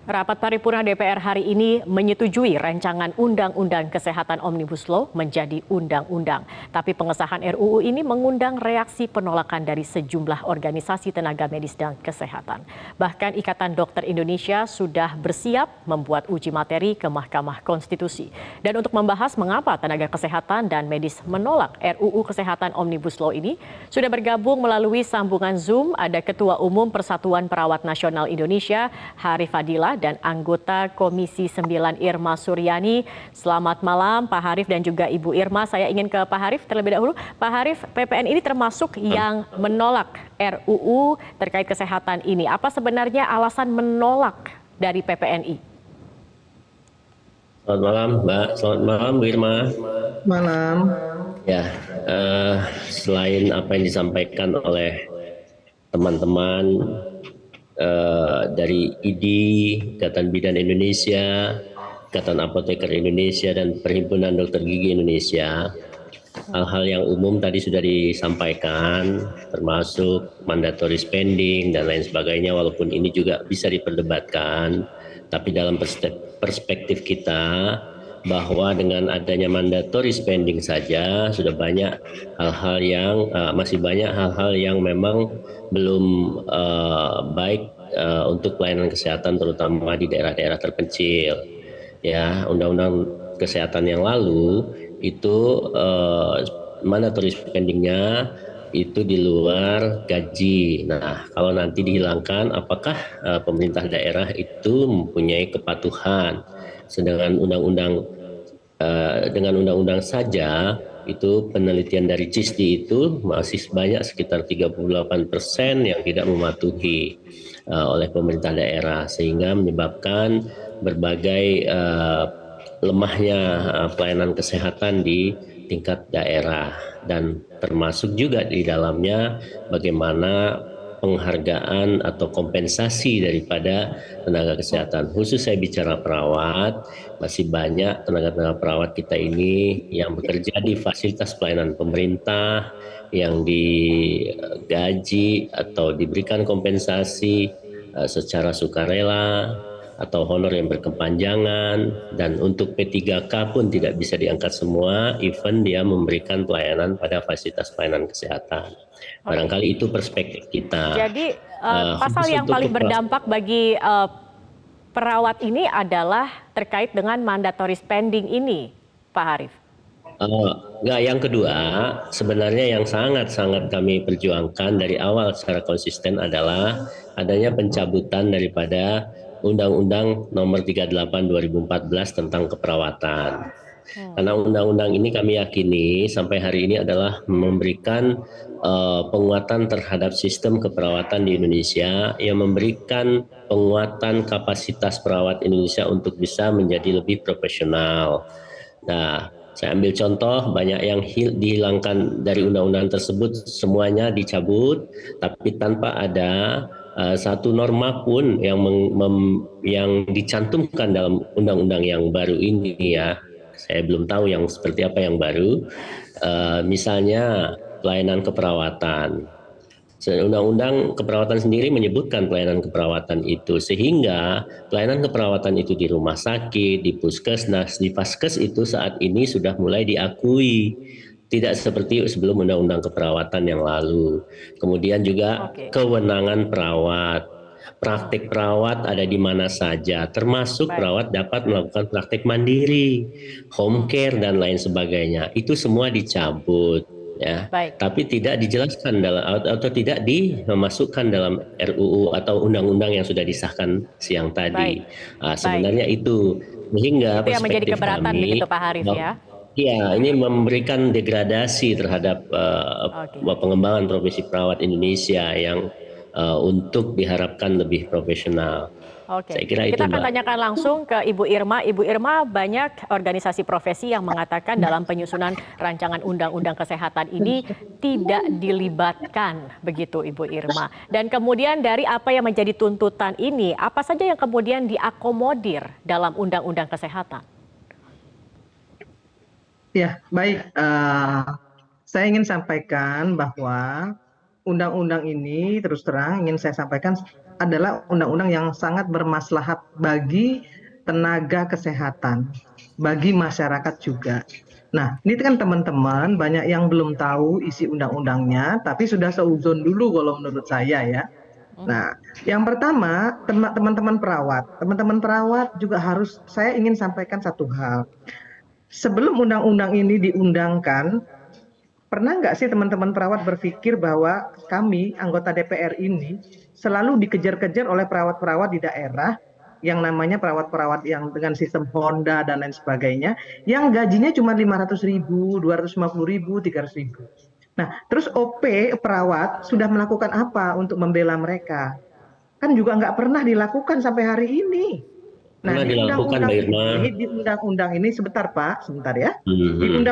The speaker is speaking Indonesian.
Rapat paripurna DPR hari ini menyetujui rancangan Undang-Undang Kesehatan Omnibus Law menjadi undang-undang. Tapi pengesahan RUU ini mengundang reaksi penolakan dari sejumlah organisasi tenaga medis dan kesehatan. Bahkan Ikatan Dokter Indonesia sudah bersiap membuat uji materi ke Mahkamah Konstitusi. Dan untuk membahas mengapa tenaga kesehatan dan medis menolak RUU Kesehatan Omnibus Law ini, sudah bergabung melalui sambungan Zoom ada Ketua Umum Persatuan Perawat Nasional Indonesia, Hari Fadila, dan anggota Komisi 9 Irma Suryani. Selamat malam Pak Harif dan juga Ibu Irma. Saya ingin ke Pak Harif terlebih dahulu. Pak Harif, PPN ini termasuk yang menolak RUU terkait kesehatan ini. Apa sebenarnya alasan menolak dari PPNI? Selamat malam Mbak, selamat malam Bu Irma. Malam. Ya, selain apa yang disampaikan oleh teman-teman dari IDI, Ikatan Bidan Indonesia, Ikatan Apoteker Indonesia, dan Perhimpunan Dokter Gigi Indonesia, hal-hal yang umum tadi sudah disampaikan, termasuk mandatory spending dan lain sebagainya, walaupun ini juga bisa diperdebatkan, tapi dalam perspektif kita, bahwa dengan adanya mandatory spending saja sudah banyak hal-hal yang masih banyak hal-hal yang memang belum baik untuk pelayanan kesehatan terutama di daerah-daerah terpencil. Ya, undang-undang kesehatan yang lalu itu mandatory spendingnya itu di luar gaji. Nah, kalau nanti dihilangkan, apakah pemerintah daerah itu mempunyai kepatuhan? Sedangkan dengan undang-undang saja itu penelitian dari CISDI itu masih banyak sekitar 38% yang tidak mematuhi oleh pemerintah daerah, sehingga menyebabkan berbagai lemahnya pelayanan kesehatan di tingkat daerah, dan termasuk juga di dalamnya bagaimana penghargaan atau kompensasi daripada tenaga kesehatan. Khusus saya bicara perawat, masih banyak tenaga-tenaga perawat kita ini yang bekerja di fasilitas pelayanan pemerintah yang digaji atau diberikan kompensasi secara sukarela atau honor yang berkepanjangan, dan untuk P3K pun tidak bisa diangkat semua, even dia memberikan pelayanan pada fasilitas pelayanan kesehatan. Barangkali itu perspektif kita. Jadi pasal yang paling berdampak bagi perawat ini adalah terkait dengan mandatory spending ini, Pak Harif. Enggak, yang kedua sebenarnya yang sangat-sangat kami perjuangkan dari awal secara konsisten adalah adanya pencabutan daripada Undang-Undang Nomor 38 2014 tentang keperawatan. Karena undang-undang ini kami yakini sampai hari ini adalah memberikan penguatan terhadap sistem keperawatan di Indonesia, yang memberikan penguatan kapasitas perawat Indonesia untuk bisa menjadi lebih profesional. Nah, saya ambil contoh, banyak yang dihilangkan dari undang-undang tersebut, semuanya dicabut, tapi tanpa ada satu norma pun yang dicantumkan dalam undang-undang yang baru ini ya. Saya belum tahu yang seperti apa yang baru. Misalnya pelayanan keperawatan. Undang-undang keperawatan sendiri menyebutkan pelayanan keperawatan itu, sehingga pelayanan keperawatan itu di rumah sakit, di puskesmas, di vaskes itu saat ini sudah mulai diakui. Tidak seperti sebelum undang-undang keperawatan yang lalu. Kemudian juga kewenangan perawat. Praktik perawat ada di mana saja, termasuk perawat dapat melakukan praktik mandiri, home care dan lain sebagainya. Itu semua dicabut. Ya, tapi tidak dijelaskan dalam atau tidak dimasukkan dalam RUU atau undang-undang yang sudah disahkan siang tadi. Sebenarnya itu sehingga itu yang menjadi keberatan kami, begitu Pak Harif ya. Ya, ini memberikan degradasi terhadap pengembangan profesi perawat Indonesia yang untuk diharapkan lebih profesional. Oke, saya kira kita itu, akan tanyakan langsung ke Ibu Irma. Ibu Irma, banyak organisasi profesi yang mengatakan dalam penyusunan rancangan undang-undang kesehatan ini tidak dilibatkan, begitu Ibu Irma. Dan kemudian dari apa yang menjadi tuntutan ini, apa saja yang kemudian diakomodir dalam undang-undang kesehatan? Ya, baik. Saya ingin sampaikan bahwa undang-undang ini terus terang ingin saya sampaikan adalah undang-undang yang sangat bermaslahat bagi tenaga kesehatan, bagi masyarakat juga. Nah, ini kan teman-teman banyak yang belum tahu isi undang-undangnya, tapi sudah seuzon dulu kalau menurut saya ya. Nah, yang pertama, teman-teman perawat juga harus, saya ingin sampaikan satu hal. Sebelum undang-undang ini diundangkan, pernah nggak sih teman-teman perawat berpikir bahwa kami, anggota DPR ini, selalu dikejar-kejar oleh perawat-perawat di daerah, yang namanya perawat-perawat yang dengan sistem Honda dan lain sebagainya, yang gajinya cuma 500.000, 250.000, 300.000. Nah, terus OP perawat sudah melakukan apa untuk membela mereka? Kan juga nggak pernah dilakukan sampai hari ini. Nah, Pernah di dilakukan, Mbak Irma. undang-undang ini, sebentar Pak, sebentar ya. Di Mhm. undang